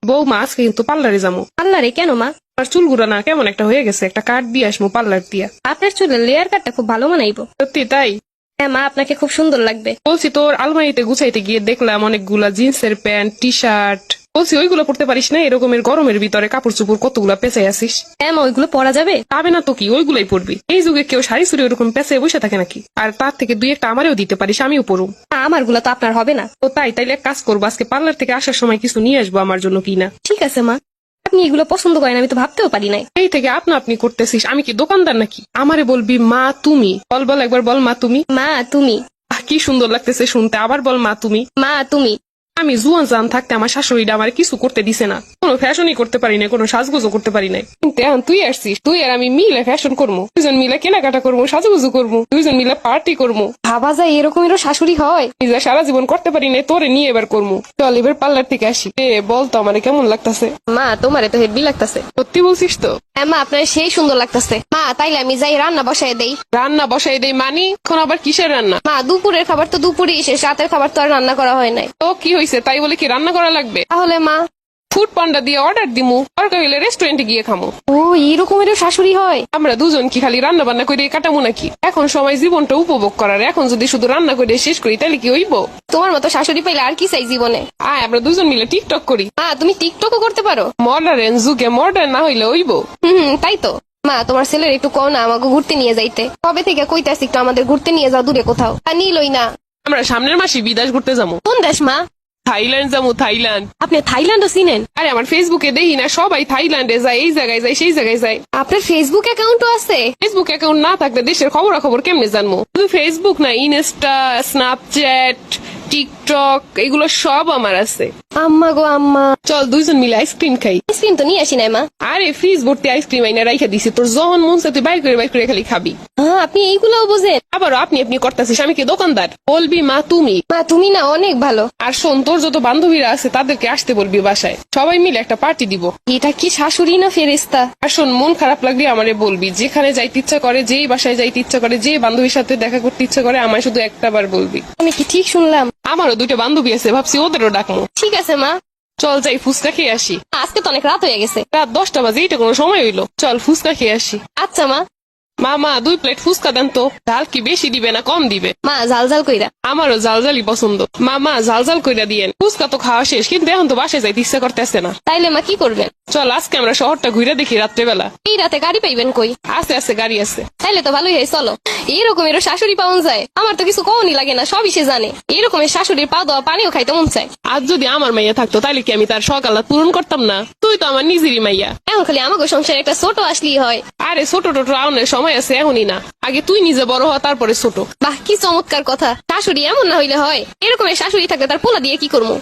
বৌমা আজকে কিন্তু পার্লারে যাবো। পার্লারে কেন মা? আর চুলগুলো না কেমন একটা হয়ে গেছে, একটা কাট দিয়ে আসবো পার্লার দিয়া। আপনার চুলের লেয়ার কাটটা খুব ভালো মানাইবো। সত্যি তাই? হ্যাঁ মা, আপনাকে খুব সুন্দর লাগবে। বলছি তোর আলমারিতে গুছাইতে গিয়ে দেখলাম অনেকগুলা জিন্সের প্যান্ট, টি শার্ট। বলছি ওইগুলো পড়তে পারিস না? এরকমের গরমের ভিতরে কাপড় চোপড় কতগুলা পেঁচাই আসিস। হ্যাঁ মা, ওইগুলো পরা যাবে? পাবে না তো কি, ওইগুলাই পড়বি। এই যুগে কেউ শাড়ি চুড়ি ওরকম পেঁচাই বসে থাকে নাকি? আর তার থেকে দুই একটা আমারেও দিতে পারিস, আমিও পড়ুম। আমার গুলা তো আপনার হবে না। তো তাইলে এক কাজ করবো, আজকে পার্লার থেকে আসার সময় কিছু নিয়ে আসবো আমার জন্য কিনা। ঠিক আছে মা, আপনি এগুলো পছন্দ করেন আমি তো ভাবতেও পারি নাই। এই থেকে আপনা আপনি করতেছিস, আমি কি দোকানদার নাকি? আমারে বলবি মা তুমি। বল একবার বল মা তুমি। মা তুমি। কি সুন্দর লাগতেছে শুনতে, আবার বল মা তুমি। মা তুমি। আমি জুয়ান জান থাকতে আমার শাশুড়িটা আমার কিছু করতে দিছে না, কোনো ফ্যাশনই করতে পারি না, কোনো সাজগুজো করতে পারি নাই। কিন্তু এখন তুই আসছিস, তুই আর আমি মিলে ফ্যাশন করবো, দুজন মিলে কেনাকাটা করবো, সাজুগুজু করবো, দুজন মিলে পার্টি করবো। ভাবা যায় এরকমেরও শাশুড়ি হয়? নিজে সারা জীবন করতে পারি না, তোরে নিয়ে এবার করবো। চল এবার পার্লার থেকে আসি। বলতো আমারে কেমন লাগতেছে? মা তোমারে তো হেভি লাগতেছে। সত্যি বলছিস তো? হ্যাঁ মা, আপনার সেই সুন্দর লাগতেছে। মা তাইলে আমি যাই রান্না বসাই দেই। রান্না বসাই দেই মানি? এখন আবার কিসের রান্না? মা দুপুরের খাবার তো দুপুরেই শেষ, রাতের খাবার তো আর রান্না করা হয় নাই। তো কি হয়েছে, তাই বলে কি রান্না করা লাগবে? তাহলে মা? ফুড পান্ডা দিয়ে অর্ডার দিমু, দরকার হইলে রেস্টুরেন্টে গিয়ে খামো। ও এরকমেরও শাশুড়ি হয়? আমরা দুজন কি খালি রান্না বান্না করে কাটাবো নাকি? এখন সময় জীবনটা উপভোগ করার, এখন যদি শুধু রান্না করে শেষ করি তাহলে কি হইব? তোমার মতো শাশুড়ি পাইলে আর কি চাই জীবনে। আয় আমরা দুজন মিলে টিকটক করি। মা তুমি টিকটকও করতে পারো? মডার্ন যুগে মডার্ন না হইলে হইব? তাই তো। মা তোমার ছেলের একটু কও না আমাকে ঘুরতে নিয়ে যাইতে। কবে থেকে কইতাছি একটু আমাদের ঘুরতে নিয়ে যাও দূরে কোথাও, আর নিলই না। আমরা সামনের মাসে বিদেশ ঘুরতে যাবো। কোন দেশ মা? থাইল্যান্ড যাবো, থাইল্যান্ড। আপনি থাইল্যান্ডও চিনেন? আরে আমার ফেসবুকে দেখি না সবাই থাইল্যান্ডে যায়, এই জায়গায় যায়, সেই জায়গায় যায়। আপনার ফেসবুক অ্যাকাউন্টও আছে? ফেসবুক অ্যাকাউন্ট না থাকলে দেশের খবরাখবর কেমনে জানবো? শুধু ফেসবুক না, ইনস্টা, স্ন্যাপচ্যাট, টিকটক, এগুলো সব আমার আছে। আম্মা গো আম্মা, চল দুইজন মিলে আইসক্রিম খাই। আইসক্রিম তো নিয়ে আসি নাই মা। আরে ফ্রিজ ভর্তি আইসক্রিম আইনা রাইখা দিছি, তোর যখন মন চায় তুই বাইর করে খালি খাবি। হ্যাঁ আপনি এইগুলোও বোঝেন? আবারও আপনি করতেছিস, আমি কি দোকানদার? বলবি মা তুমি। মা তুমি না অনেক ভালো। আর শোন, তোর যত বান্ধবীরা আছে তাদেরকে আসতে বলবি বাসায়, সবাই মিলে একটা পার্টি দিব। এটা কি শাশুড়ি না ফেরেস্তা? আর শোন, মন খারাপ লাগলে আমারে বলবি, যেখানে যাইতে ইচ্ছা করে, যেই বাসায় যাইতে ইচ্ছা করে, যে বান্ধবীর সাথে দেখা করতে ইচ্ছা করে, আমায় শুধু একটা বার বলবি। আমি কি ঠিক শুনলাম? আমারও দুইটা বান্ধবী আছে, ভাবছি ওদেরও ডাকবো। ঠিক আছে মা। চল যাই ফুচকা খেয়ে আসি। আজকে তো অনেক রাত হয়ে গেছে। রাত 10টা বাজে, এটা কোনো সময় হইলো? চল ফুচকা খেয়ে আসি। আচ্ছা মা। মা 2 প্লেট ফুচকা দেন তো। ঝাল কি বেশি দিবে না কম দিবে? মা ঝাল ঝাল কইরা। আমারও ঝালঝালি পছন্দ। মা ঝালঝাল কইরা দিয়েন। ফুচকা তো খাওয়া শেষ, কিন্তু এখন তো বাসায় যাইতে ইচ্ছা করতেছে না। তাইলে মা কি করবেন? চল আজকে আমরা শহরটা ঘুরে দেখি রাত্রেবেলা। এই রাতে গাড়ি পাইবেন কই? আছে গাড়ি আছে। তাইলে তো ভালোই হয়, চলো। এরকমেরও শাশুড়ি পাওয়া যায়? আমার তো কিছু কওনি লাগে না, সবই সে জানে। এরকমের শাশুড়ির পা দেওয়া পানিও খাইতে মন চায়। আজ যদি আমার মাইয়া থাকতো তাহলে কি আমি তার সকালাত পূরণ করতাম না? তুই তো আমার নিজেরই মাইয়া। এখন খালি আমাকে সংসারে একটা ছোট আসলেই হয়। আরে ছোট টোটো আউনের সময় আছে, এখনই না। আগে তুই নিজে বড় হ, তারপরে ছোট। বাহ কি চমৎকার কথা। শাশুড়ি এমন না হইলে হয়? এরকমের শাশুড়ি থাকলে তার পোলা দিয়ে কি করবো?